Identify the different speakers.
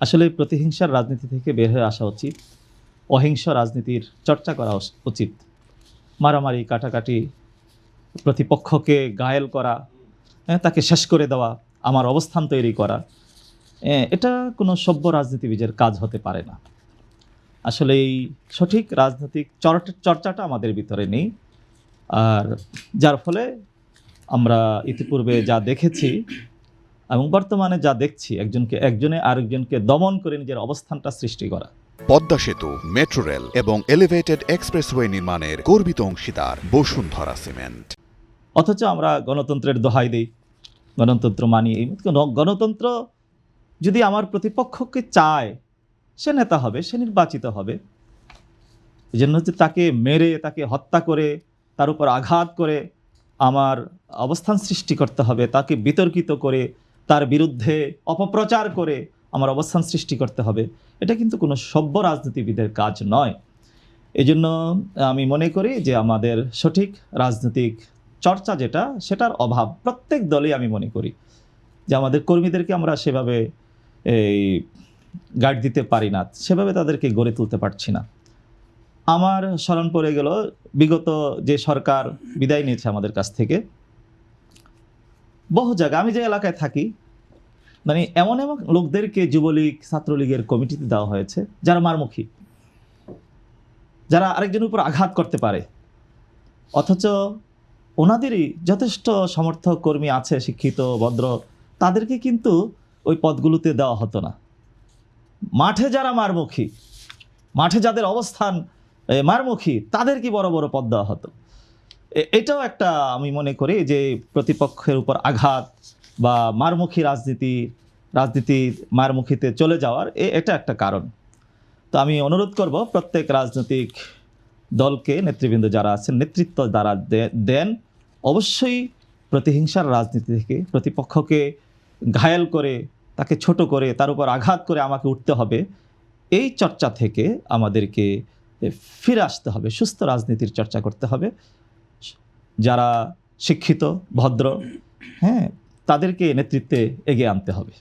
Speaker 1: আসলে প্রতিহিংসার রাজনীতি থেকে বের হয়ে আসা উচিত, অহিংস রাজনীতির চর্চা করা উচিত। মারামারি, কাটাকাটি, প্রতিপক্ষকে ঘায়েল করা, তাকে শেষ করে দেওয়া, আমার অবস্থান তৈরি করা, এটা কোনো সভ্য রাজনীতিবিদের কাজ হতে পারে না। আসলে এই সঠিক রাজনৈতিক চর্চাটা আমাদের ভিতরে নেই, আর যার ফলে আমরা ইতিপূর্বে যা দেখেছি এবং বর্তমানে যা দেখছি, একজনে আরেকজনকে দমন করে নিজের অবস্থানটা সৃষ্টি করা।
Speaker 2: পদ্মা সেতু, মেট্রো রেল এবং এলিভেটেড এক্সপ্রেসওয়ে নির্মাণের গর্বিত অংশীদার বসুন্ধরা সিমেন্ট।
Speaker 1: অথচ আমরা গণতন্ত্রের দোহাই দিই, গণতন্ত্র মানি। গণতন্ত্র যদি আমার প্রতিপক্ষকে চায়, সে নেতা হবে, সে নির্বাচিত হবে। এই জন্য হচ্ছে তাকে মেরে, তাকে হত্যা করে, তার উপর আঘাত করে আমার অবস্থান সৃষ্টি করতে হবে, তাকে বিতর্কিত করে, তার বিরুদ্ধে অপপ্রচার করে আমার অবস্থান সৃষ্টি করতে হবে। এটা কিন্তু কোনো সভ্য রাজনীতিবিদের কাজ নয়। এই জন্য আমি মনে করি যে আমাদের সঠিক রাজনৈতিক চর্চা সেটার অভাব প্রত্যেক দলে আমি মনে করি। যে আমাদের কর্মীদেরকে আমরা সেভাবে এই গাইড দিতে পারি না, সেভাবে তাদেরকে গড়ে তুলতে পারছি না। আমার স্মরণ পড়ে গেল, বিগত যে সরকার বিদায় নিয়েছে আমাদের কাছ থেকে, বহু জায়গায়, আমি যে এলাকায় থাকি, মানে এমন এমন লোকদেরকে যুবলীগ, ছাত্রলীগের কমিটিতে দেওয়া হয়েছে যারা মারমুখী, যারা আরেকজনের উপর আঘাত করতে পারে। অথচ ওনাদেরই যথেষ্ট সমর্থক কর্মী আছে, শিক্ষিত, ভদ্র, তাদেরকে কিন্তু ওই পদগুলোতে দেওয়া হতো না। মাঠে যারা মারমুখী, মাঠে যাদের অবস্থান মারমুখী, তাদেরকে বড় বড় পদ দেওয়া হতো। এটাও একটা, আমি মনে করি যে প্রতিপক্ষের উপর আঘাত বা মারমুখী রাজনীতির মারমুখীতে চলে যাওয়ার এটা একটা কারণ। তো আমি অনুরোধ করব প্রত্যেক রাজনৈতিক দলকে, নেতৃবৃন্দ যারা আছেন, নেতৃত্ব দ্বারা দেন, অবশ্যই প্রতিহিংসার রাজনীতি থেকে, প্রতিপক্ষকে ঘায়েল করে, তাকে ছোট করে, তার উপর আঘাত করে আমাকে উঠতে হবে, এই চর্চা থেকে আমাদেরকে ফিরে আসতে হবে, সুস্থ রাজনীতির চর্চা করতে হবে। যারা শিক্ষিত, ভদ্র, তাদেরকে নেতৃত্বে এগিয়ে আনতে হবে।